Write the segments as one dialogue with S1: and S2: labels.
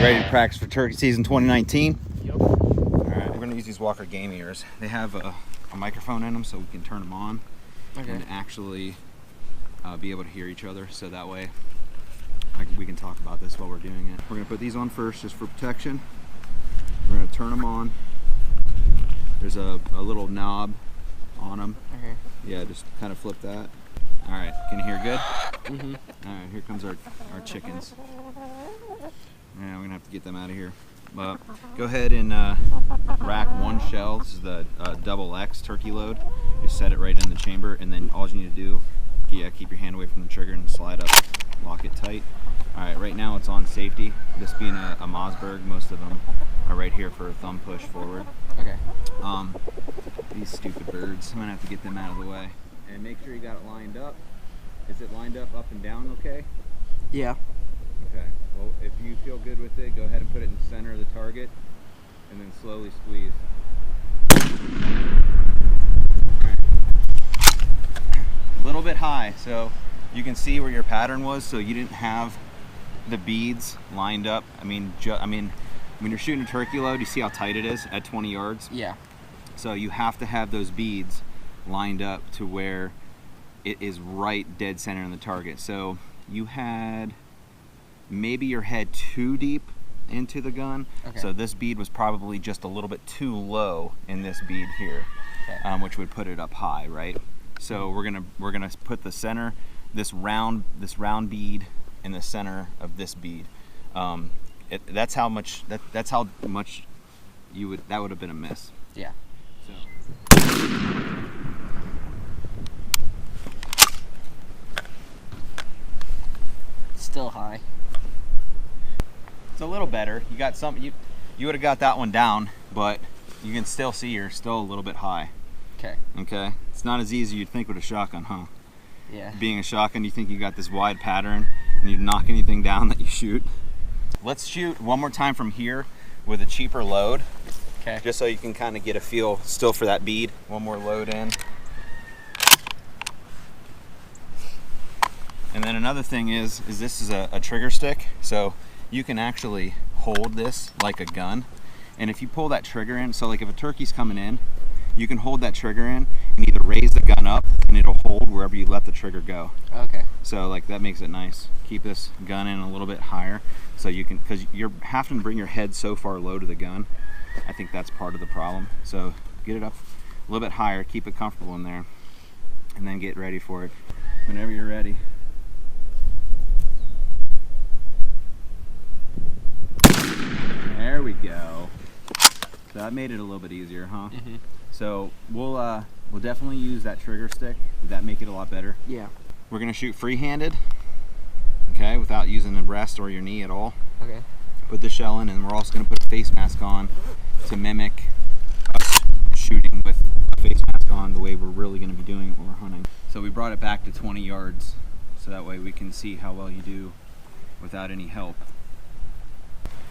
S1: Ready to practice for turkey season 2019?
S2: Yep.
S1: Alright, we're going to use these Walker game ears. They have a microphone in them so we can turn them on and actually be able to hear each other, so that way we can talk about this while we're doing it. We're going to put these on first just for protection. We're going to turn them on. There's a little knob on them.
S2: Okay.
S1: Yeah, just kind of flip that. Alright, can you hear good?
S2: Mm-hmm.
S1: Alright, here comes our chickens. Yeah, we're gonna have to get them out of here. Go ahead and rack one shell. This is the double X turkey load. You set it right in the chamber, and then all you need to do, keep your hand away from the trigger and slide up, lock it tight. All right, right now it's on safety. This being a Mossberg, most of them are right here for a thumb push forward.
S2: Okay.
S1: These stupid birds, I'm gonna have to get them out of the way. And make sure you got it lined up. Is it lined up and down okay?
S2: Yeah.
S1: Okay, well, if you feel good with it, go ahead and put it in the center of the target and then slowly squeeze. Right. A little bit high, so you can see where your pattern was, so you didn't have the beads lined up. I mean, when you're shooting a turkey load, you see how tight it is at 20 yards?
S2: Yeah.
S1: So you have to have those beads lined up to where it is right dead center in the target. So you had maybe your head too deep into the gun.
S2: Okay.
S1: So this bead was probably just a little bit too low in this bead here,
S2: Okay.
S1: Which would put it up high, right? So we're gonna put the center, this round bead in the center of this bead. That's how much you would, that would have been a miss.
S2: Yeah.
S1: So.
S2: Still high.
S1: It's a little better. You got some. You would have got that one down, but you can still see you're still a little bit high.
S2: Okay.
S1: Okay. It's not as easy as you'd think with a shotgun, huh?
S2: Yeah.
S1: Being a shotgun, you think you got this wide pattern and you knock anything down that you shoot. Let's shoot one more time from here with a cheaper load.
S2: Okay.
S1: Just so you can kind of get a feel still for that bead. One more load in. And then another thing is this is a trigger stick, so you can actually hold this like a gun. And if you pull that trigger in, so like if a turkey's coming in, you can hold that trigger in and either raise the gun up and it'll hold wherever you let the trigger go.
S2: Okay.
S1: So like that makes it nice. Keep this gun in a little bit higher so you can, because you're having to bring your head so far low to the gun. I think that's part of the problem. So get it up a little bit higher, keep it comfortable in there, and then get ready for it whenever you're ready. There we go. So that made it a little bit easier, huh?
S2: Mm-hmm.
S1: So we'll definitely use that trigger stick. Would that make it a lot better?
S2: Yeah.
S1: We're gonna shoot free-handed, okay, without using the breast or your knee at all.
S2: Okay.
S1: Put the shell in, and we're also gonna put a face mask on to mimic us shooting with a face mask on the way we're really gonna be doing it when we're hunting. So we brought it back to 20 yards, so that way we can see how well you do without any help.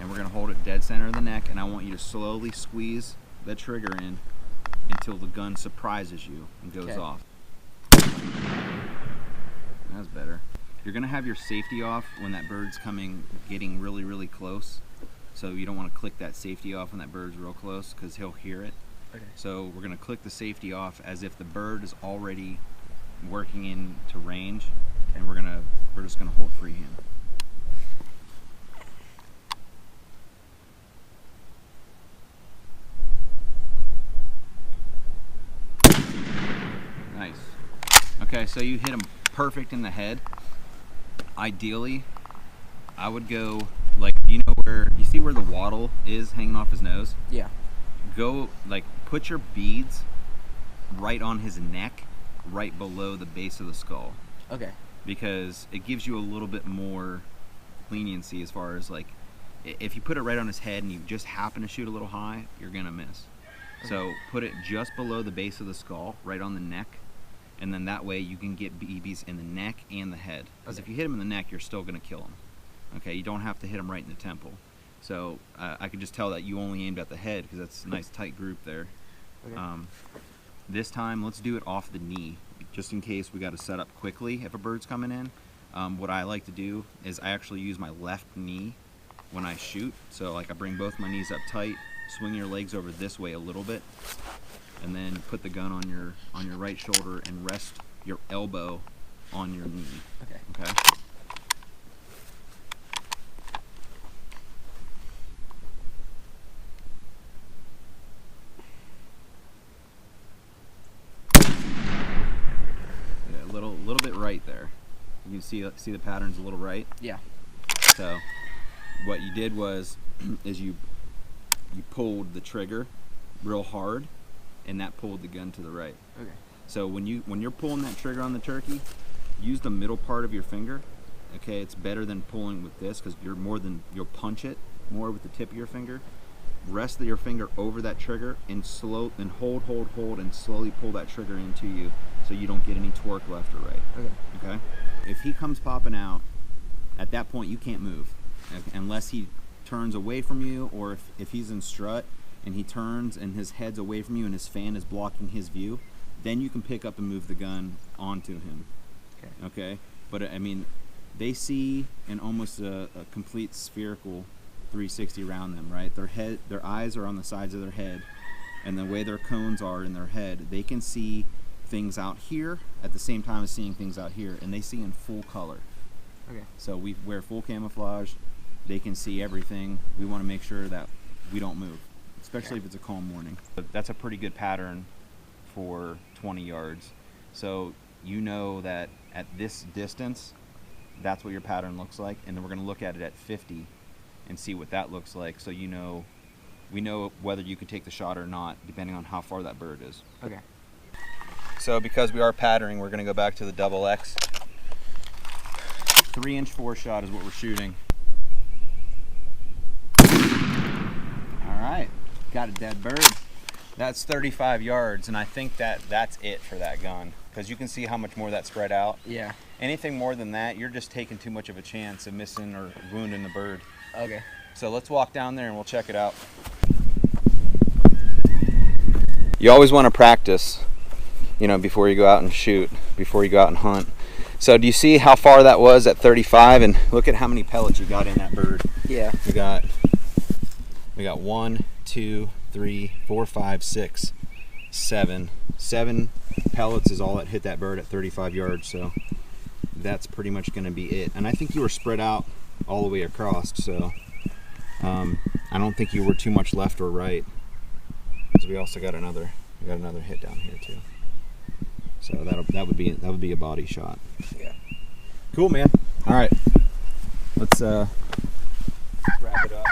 S1: And we're gonna hold it dead center of the neck, and I want you to slowly squeeze the trigger in until the gun surprises you and goes off. That's better. You're gonna have your safety off when that bird's getting really, really close. So you don't want to click that safety off when that bird's real close, because he'll hear it.
S2: Okay.
S1: So we're gonna click the safety off as if the bird is already working into range, and we're just gonna hold freehand. Nice. Okay, so you hit him perfect in the head. Ideally, I would go like, you know where you see where the wattle is hanging off his nose?
S2: Yeah.
S1: Go like put your beads right on his neck, right below the base of the skull.
S2: Okay.
S1: Because it gives you a little bit more leniency as far as like, if you put it right on his head and you just happen to shoot a little high, you're gonna miss. Okay. So put it just below the base of the skull, right on the neck, and then that way you can get BBs in the neck and the head. Because if you hit him in the neck, you're still gonna kill him. Okay, you don't have to hit him right in the temple. So I could just tell that you only aimed at the head because that's a nice tight group there. Okay. This time, let's do it off the knee, just in case we got to set up quickly if a bird's coming in. What I like to do is I actually use my left knee when I shoot. So like I bring both my knees up tight, swing your legs over this way a little bit, and then put the gun on your right shoulder and rest your elbow on your knee.
S2: Okay.
S1: Okay. Yeah, a little bit right there. You can see the patterns a little right.
S2: Yeah.
S1: So what you did was is you pulled the trigger real hard, and that pulled the gun to the right.
S2: Okay.
S1: So when you're pulling that trigger on the turkey, use the middle part of your finger. Okay, it's better than pulling with this because you'll punch it more with the tip of your finger. Rest your finger over that trigger and hold and slowly pull that trigger into you so you don't get any torque left or right.
S2: Okay.
S1: Okay. If he comes popping out, at that point you can't move unless he turns away from you, or if he's in strut and he turns and his head's away from you and his fan is blocking his view, then you can pick up and move the gun onto him.
S2: Okay.
S1: Okay. But I mean, they see in almost a complete spherical 360 around them, right? Their eyes are on the sides of their head, and the way their cones are in their head, they can see things out here at the same time as seeing things out here, and they see in full color.
S2: Okay.
S1: So we wear full camouflage. They can see everything. We want to make sure that we don't move, especially if it's a calm morning. But that's a pretty good pattern for 20 yards. So you know that at this distance, that's what your pattern looks like, and then we're going to look at it at 50 and see what that looks like, so we know whether you can take the shot or not, depending on how far that bird is.
S2: Okay.
S1: So because we are patterning, we're going to go back to the double X. 3-inch 4-shot is what we're shooting. All right, got a dead bird. That's 35 yards, and I think that's it for that gun, because you can see how much more that spread out.
S2: Yeah.
S1: Anything more than that, you're just taking too much of a chance of missing or wounding the bird.
S2: Okay.
S1: So let's walk down there and we'll check it out. You always want to practice, before you go out and shoot, before you go out and hunt. So do you see how far that was at 35? And look at how many pellets you got in that bird.
S2: Yeah.
S1: We got 1, 2, 3, 4, 5, 6, 7. 7 pellets is all that hit that bird at 35 yards. So that's pretty much going to be it. And I think you were spread out all the way across, so I don't think you were too much left or right, because we also got another hit down here too. So that would be a body shot.
S2: Yeah.
S1: Cool, man. All right, let's wrap it up.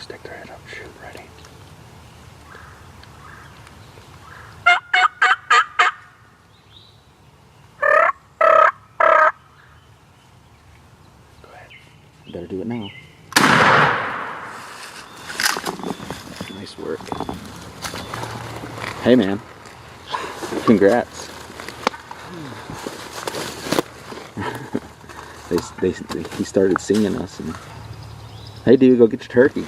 S1: Stick their head up, shoot, ready. Go ahead. You better do it now. Nice work. Hey man, congrats. He started singing us. And, hey dude, go get your turkey.